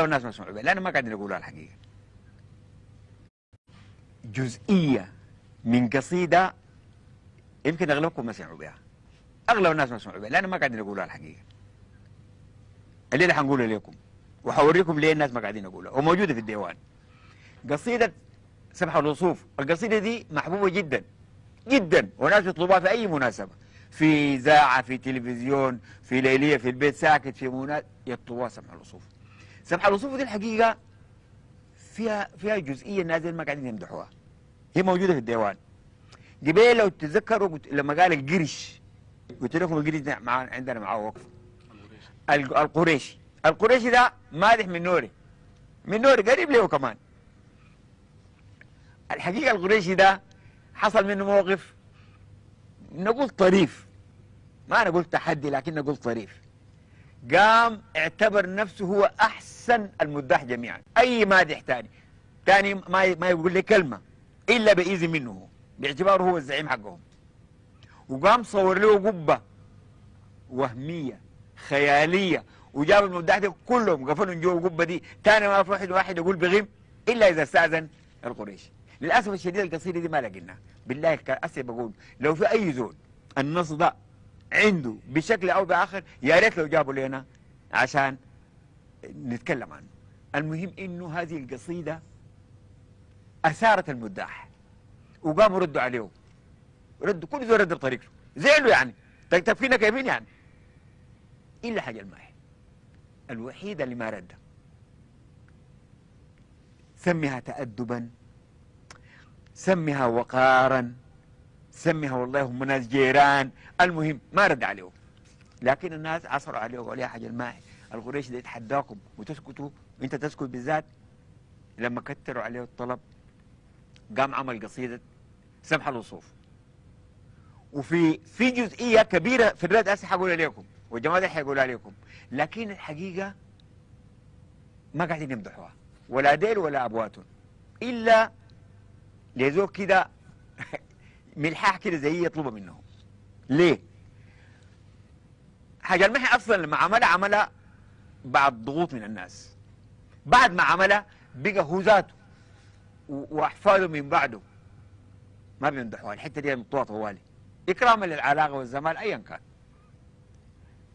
اغلب الناس ما يسمعوا بها لانه ما قاعدين يقولوا الحقيقه. جزئيه من قصيده يمكن اغلبكم ما سمعوا بها، اغلب الناس ما سمعوا بها لانه ما قاعدين يقولوا الحقيقه. الليله حنقولها لكم وحوريكم ليه الناس ما قاعدين يقولها، وموجوده في الديوان. قصيده سبح الوصوف، القصيده دي محبوبه جدا جدا، وناس يطلبوها في اي مناسبه، في اذاعه، في تلفزيون، في ليليه، في البيت ساكت، في مناسبه يطلبوها سبح الوصوف. سبح الوصوف دي الحقيقه فيها جزئيه الناس ما قاعدين يمدحوها، هي موجوده في الديوان. قبيل لو تتذكروا لما قال القرش، قلت لكم القرش ده عندنا معاه وقف. القريشي ده مادح من نوري، من نوري قريب له كمان. الحقيقه القريشي ده حصل منه موقف نقول طريف، ما نقول تحدي لكن نقول طريف. قام اعتبر نفسه هو احسن المداح جميعا، اي مادح تاني ما يقول لي كلمه الا باذن منه، باعتباره هو الزعيم حقهم. وقام صور له قبه وهميه خياليه، وجاب المداح دي كلهم قفلوا جوا القبه دي، تاني ما في واحد يقول بغيم الا اذا استاذن القريشي. للاسف الشديد القصيده دي ما لقيناها، بالله كأسي بقول لو في اي زول النص ده عنده بشكل او باخر يا ريت لو جابوا لنا عشان نتكلم عنه. المهم انه هذه القصيده اثارت المداح وقاموا ردوا عليه، ردوا كل زول رد بطريقته، زعلوا يعني تكفينا كيفين يعني، الا حاجه الماحي الوحيده اللي ما ردها، سمها تأدبا، سمها وقارا، سمها والله هم ناس جيران، المهم ما رد عليه. لكن الناس عصروا عليه وقالوا يا حاج الماحي القريش ده يتحداكم وتسكتوا، انت تسكت بالذات. لما كتروا عليه الطلب قام عمل قصيده سمح الوصوف. وفي جزئيه كبيره في الرد هسه حقولها لكم والجماعه دي حيقولها لكم، لكن الحقيقه ما قاعدين يمدحوها ولا ديل ولا ابواتهم، الا لزول كده ملحاح كده زي يطلبها منهم. ليه؟ حاجه المحي اصلا لما عملها بعد ضغوط من الناس، بعد ما عملها بقى هو ذاته واحفاده من بعده ما بيمدحوها، الحته دي مطوطه طوالي اكراما للعلاقه والزمان ايا كان.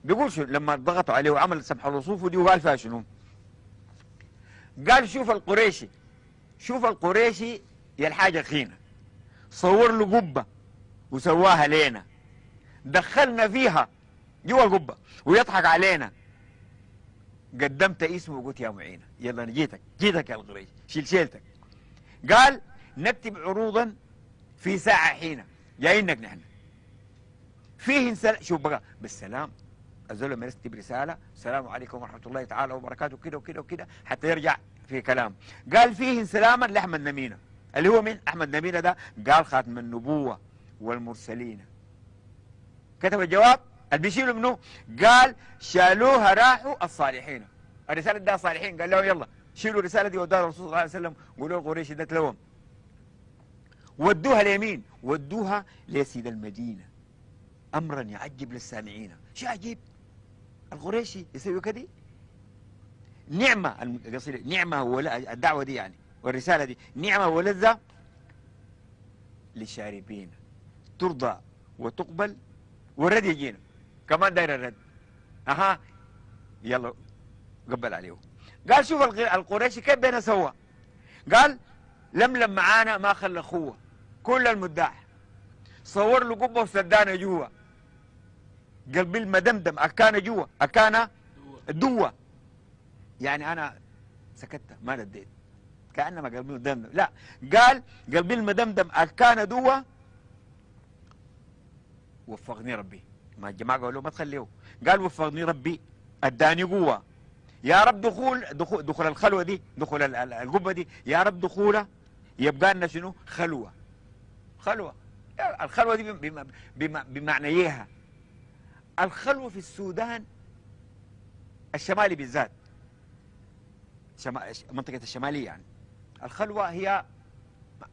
بيقول شو لما ضغطوا عليه وعمل سمح الوصوف ودي وقال فيها شنو؟ قال شوف القريشي، شوف القريشي يا الحاجه خينه، صور له قبه وسواها لينا، دخلنا فيها جوا القبه ويضحك علينا، قدمت اسمه وقلت يا معينه يلا انا جيتك يا القريشي شيلتك. قال نكتب عروضا في ساعه حين جايينك نحن فيه شوف بقى بالسلام، الزول لما يكتب رساله السلام عليكم ورحمه الله تعالى وبركاته كده وكده وكده حتى يرجع في كلام. قال فيه سلاما لاحمد نمينه، اللي هو من احمد نمينه ده قال خاتم النبوه والمرسلين. كتب الجواب اللي بيشيلوا منه قال شالوها راحوا الصالحين، الرساله ده الصالحين قال لهم يلا شيلوا الرساله دي ودوها الرسول صلى الله عليه وسلم قولوا قريش ده لهم. ودوها اليمين، ودوها لسيد المدينه، امرا يعجب للسامعين. شيء عجيب القريشي يسوي كده. نعمه القصيده نعمه الدعوه دي يعني والرساله دي نعمه ولذه للشاربين، ترضى وتقبل والرد يجينا كمان داير الرد. اها يلا قبل عليه. قال شوف القريشي كيف بينا سوى، قال لملم معانا ما خلى اخوه كل المداح، صور له قبه وسدانه جوا، قلبي المدمدم اكان جوا اكان دوه، يعني انا سكت ما رديت كانما قلبي مدمدم، لا قال قلبي المدمدم اكان دوه وفقني ربي. ما الجماعه قالوا ما تخليه، قال وفقني ربي اداني قوه يا رب دخول الخلوه دي، دخول القبه دي يا رب دخوله يبقى لنا شنو؟ خلوه الخلوه دي بمعنيها. الخلوه في السودان الشمالي بالذات منطقه الشماليه يعني الخلوه هي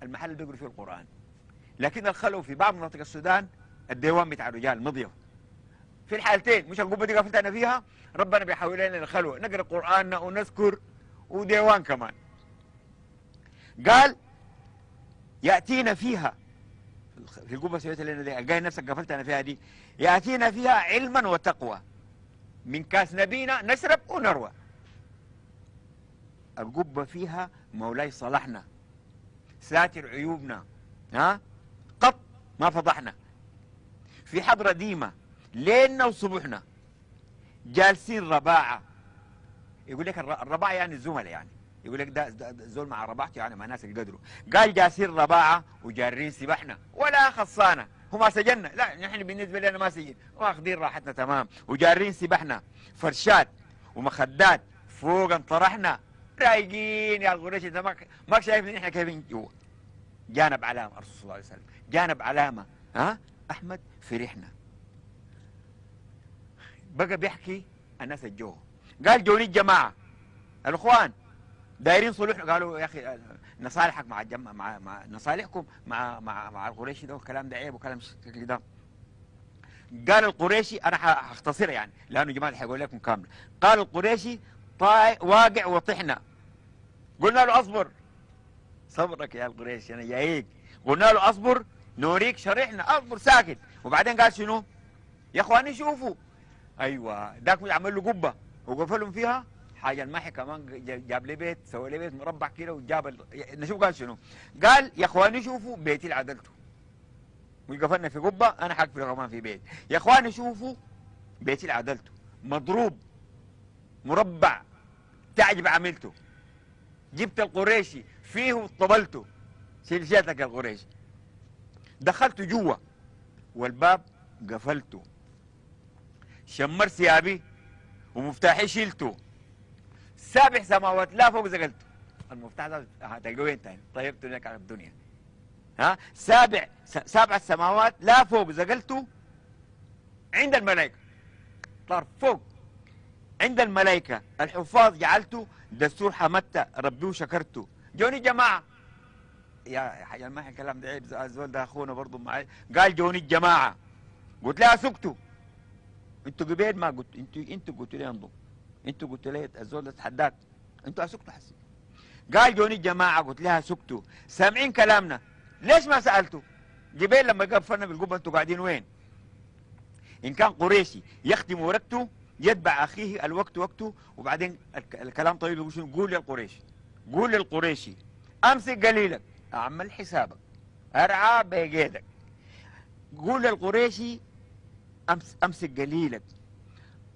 المحل اللي بيقروا فيه القران، لكن الخلوه في بعض مناطق السودان الديوان بتاع الرجال مضيف. في الحالتين مش القبه دي قفلت انا فيها ربنا بيحول لنا الخلوه نقرا قراننا ونذكر وديوان كمان. قال يأتينا فيها في القبة سويت لنا دي القاي نفسك قفلت أنا فيها دي، يأتينا فيها علما وتقوى، من كاس نبينا نشرب ونروى. القبة فيها مولاي صلحنا، ساتر عيوبنا، ها قط ما فضحنا، في حضرة ديمة ليلنا وصبحنا، جالسين رباعة. يقول لك الرباعة يعني الزملاء، يعني يقول لك ده زول مع رباعته يعني مع ناس القدروا. قال جالسين رباعة وجارين سبحنا ولا خصانا، هما سجننا، لا نحن بالنسبة لنا ما سجن، واخذين راحتنا تمام. وجارين سبحنا فرشات ومخدات فوق انطرحنا، رايقين يا القريش. انت ما شايف نحن كيف جوا. جانب علامة الرسول صلى الله عليه وسلم، جانب علامة، ها أحمد فرحنا. بقى بيحكي الناس الجوه، قال جوني الجماعة الأخوان دايرين صلوحنا. قالوا يا أخي نصالحك مع مع نصالحكم مع القريشي ده، والكلام ده عيب وكلام شكل ده. قال القريشي، أنا هختصرها يعني لأنه جماعة حيقول لكم كامل. قال القريشي واقع وطحنا. قلنا له أصبر، صبرك يا القريشي أنا جايك. قلنا له أصبر نوريك شرحنا، أصبر ساكت. وبعدين قال شنو يا اخواني شوفوا، ايوه داك عمل له قبه وقفلهم فيها حاجه. الماحي كمان جاب لي بيت، سوى لي بيت مربع كده وجاب نشوف. قال شنو؟ قال يا اخواني شوفوا بيتي اللي عدلته، مش قفلنا في قبه، انا حقفل كمان في بيت. يا اخواني شوفوا بيتي اللي عدلته، مضروب مربع تعجب عملته، جبت القريشي فيه وطبلته، شيلتك يا القريشي. دخلت جوا والباب قفلته، شمر ثيابي ومفتاحي شيلته، 7 سماوات لا فوق زقلته. المفتاح ده هتلقوه وين تاني؟ طيبته هناك على الدنيا. ها 7 سماوات لا فوق زقلته عند الملائكة، طار فوق عند الملائكة. الحفاظ جعلته دستور حمدته ربي وشكرته. جوني جماعة يا حاجة ما حكي كلام ده عيب، الزول ده اخونا برضه معي. قال جوني الجماعة، قلت لها سكتوا. انتوا قبيل ما قلت، انتوا قلتوا لي انظر، انتوا قلتوا لي الزول ده تحداك، انتوا سكتوا حسي. قال جوني الجماعة، قلت لها سكتوا، سامعين كلامنا ليش ما سألتوا؟ قبيل لما قفلنا بالقبة انتوا قاعدين وين؟ ان كان قريشي يخدم ورقته يتبع اخيه الوقت وقته. وبعدين الكلام طويل، يقول شنو؟ قول للقريشي، قول للقريشي امسك قليلك اعمل حسابك ارعى بقيدك. قول للقريشي امسك قليلك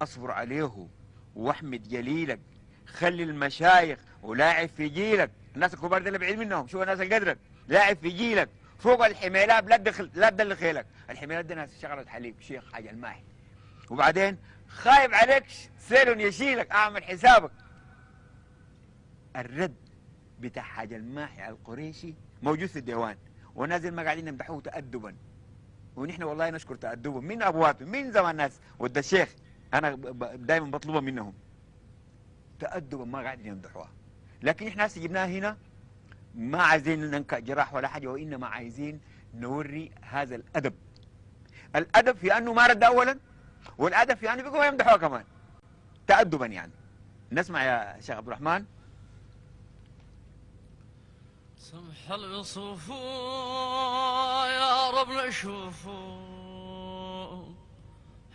اصبر عليه واحمد جليلك، خلي المشايخ ولاعب في جيلك. الناس الكبار دي اللي بعيد منهم، شوف الناس اللي قدرك لاعب في جيلك فوق الحميلات، لا تدل خيلك. الحميلات دي ناس شغلت حليب شيخ حاجه الماحي. وبعدين خايب عليك سيل يشيلك اعمل حسابك. الرد بتاع حاجه الماحي على القريشي موجود في الديوان، والناس ما قاعدين يمدحوه تأدبا، ونحن والله نشكر تأدبهم من ابواتهم من زمان. ناس ود الشيخ انا دائما بطلبها منهم تأدبا، ما قاعدين يمدحوها. لكن احنا هسه جبناها هنا ما عايزين ننكأ جراح ولا حاجه، وانما عايزين نوري هذا الادب. الادب في انه ما رد اولا، والادب في انه بيقوموا يمدحوها كمان تأدبا يعني. نسمع يا شيخ عبد الرحمن. سمح الوصوف يا رب نشوف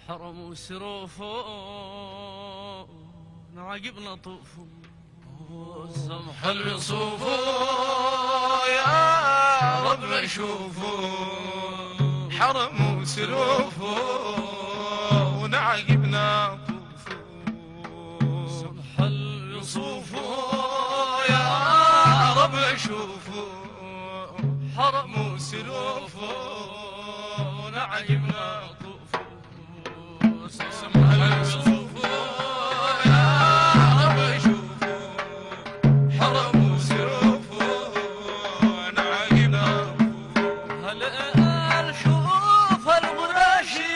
حرم وسروف نعاقبنا طوف. سمح الوصوف يا رب نشوف حرم وسروف ونعاقبنا طوف. سمح الوصوف يا رب نشوف حرم وسروف ونعاقبنا طوف. سمح الوصوف يا رب نشوف حرم وسروف ونعاقبنا طوف. هل شوف القراشي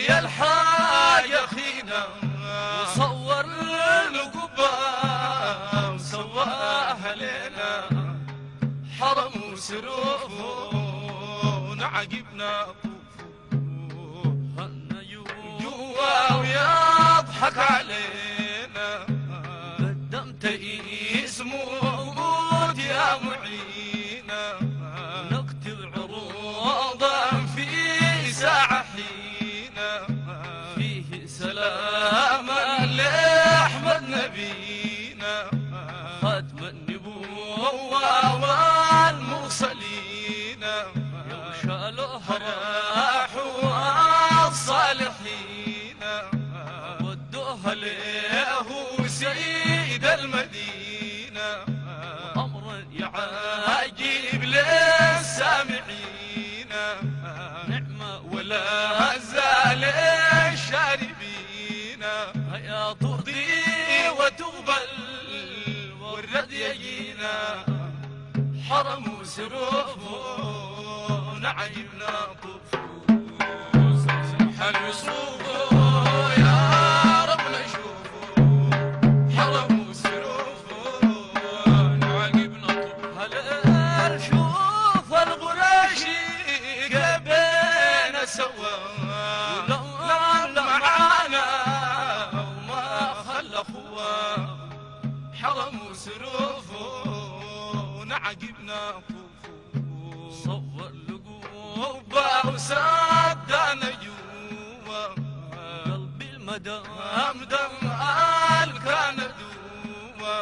يا الحاج اخينا وصور القبه وسواها لنا حرم وسروف ونعاقبنا جوا ويضحك علينا قدمت المدينة أمر يعجب للسامعين نعمة ولا زال الشاربين يا ترضي وتقبل والرد يجينا حرم وسروفه نعيمنا طفوف حل يصوفه يا رب نشوفه حرم وسروفه نعيمنا طفوف هل شوف القراشي قبينا سوا لا معانا وما خلى اخوه حرم وسروفه نعجبنا طفوف صور لقوبه وسدنا جوا قلبي المدام دم كان دوا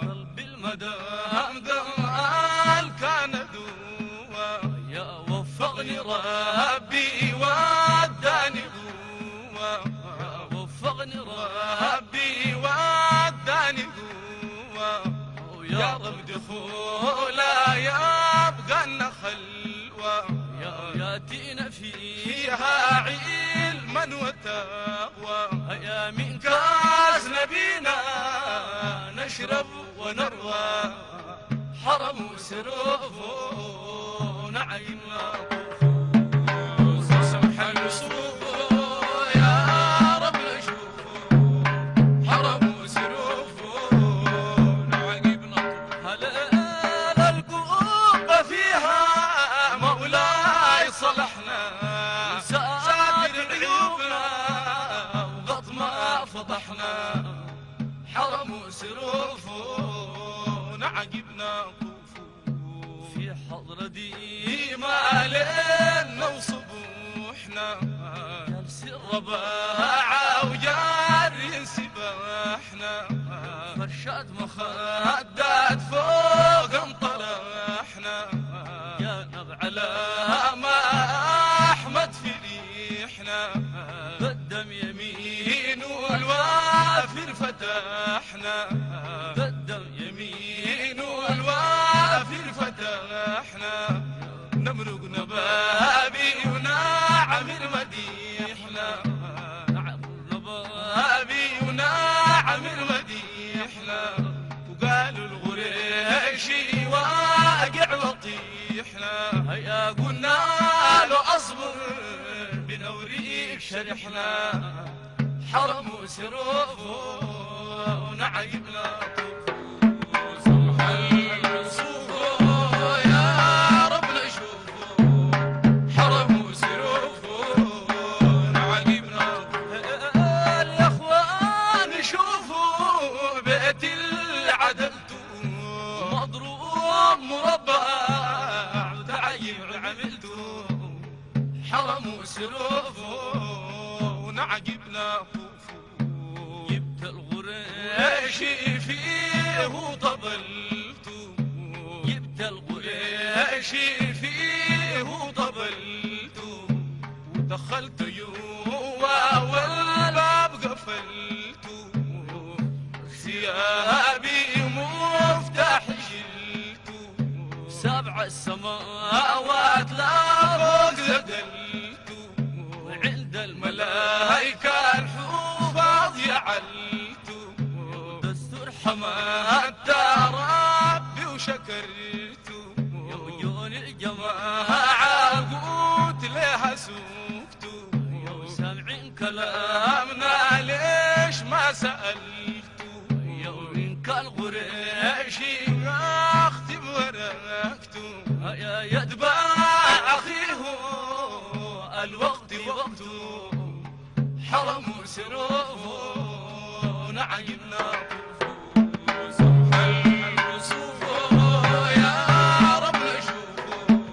قلبي المدام دم كان دوا يا وفقني ربي وداني جوا يا وفقني ربي وداني جوا يا رب دخولا يبقى لنا خلوة ياتينا فيها علما وتقوى يا من كاس نبينا نشرب ونروى حرم وسروفه نعيمنا طفوف سمح الوصوفه يا رب نشوفه حرم وسروفه صلحنا ساتر عيوبنا وغط ما فضحنا حرم وسروفه نعجبنا طفوف في حضرة ديما ليلنا وصبوحنا جلس الرباعة وجاري سباحنا فرشات مخدات فوق انطرحنا يا نبع على أحمد في ريحنا قدم يمين والوافر فتحنا قدم يمين والوافر فتحنا نمرق نبابي ونعمر مديحنا نعمر نبابي ونعمر مديحنا وقالوا الغريشي واقع وطيحنا هيا قلنا له اصبر بنوريك شرحنا حرم وسروفه ونعيمنا طفوف سمح الوصوفه يا رب نشوفه حرم وسروفه نعيمنا يا اخوان شوفوا بيت العدلته مضروب مربع عملته حرم وسروفه ونعجبنا طفوف جبت الغريشي فيه وطبلته جبت الغريشي فيه وطبلته ودخلت جوا والباب قفلته ثيابي مفتاح شلته سبع السماوات لا فوق زدلته وعند الملائكة الحفاظ يعلته دستور حمدت ربي وشكرته يوجون الجماعة قلت لها سوقته سامعين كلامنا ليش ما سألته إن كان قريشي أختم ورقته يا يتبع أخيه الوقت وقته حرم وسروفه نعيمنا طفوف سمح الوصوفه يا رب نشوفه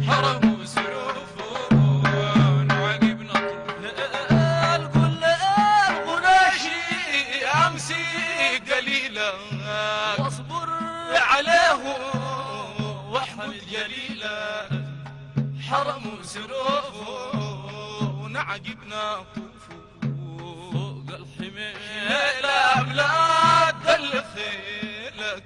حرم وسروفه نعيمنا طفوف كل القريشي أمسي قليلا واصبر عليه واحمد جليلا حرم وسروفه ونعجبنا طفوف فوق الحميل أولاد دل خيلك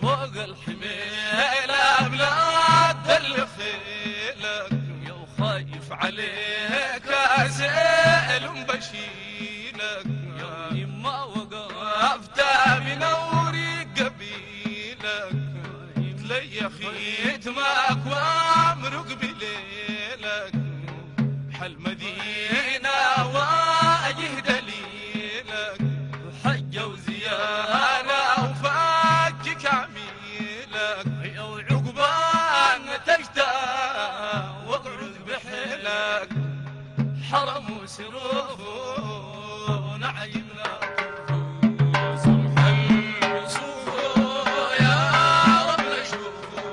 فوق الحميلة بلاد دل خيلك يا خايف عليك أزيل بشيلك يا ما وقفت بنوري قبيلك تلي خيتمك وامرق بليلك حل مدينة واجه دليلك حجة وزيانة وفجك عميلك يا وعقبان تشتاق واقعد بحيلك حرم وسروف ونعيمنا صرح اليوسف يا رب نشوفه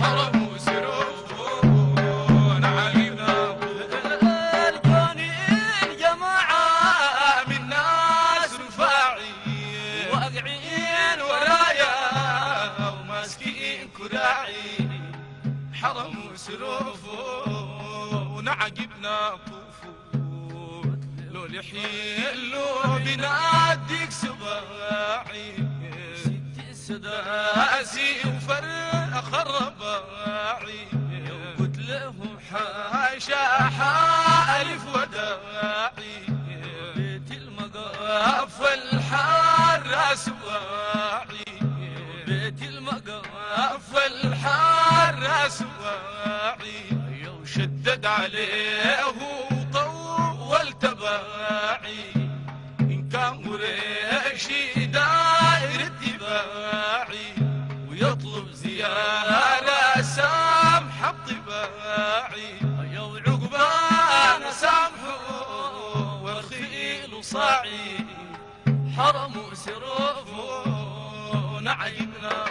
حرم وسروف ونعيمنا الكوني الجماعة من ناس رفاعي واقعين ورايا وماسكين كراعي حرم وسروف ونعجبنا طوفو لو لحيلو بناديك سباعي ست سداسي وفرق الرباعي قلت لهم حاشا حالف وداعي بيت المقاف والحراس واعي بيت المقاف والحراس واعي وشدد عليه وطول تباعي إن كان قريشي داير اتباعي ويطلب زيارة سامح الطباعي يا وعقبان سامحه والخيل صاعي حرم وسروف نعيمنا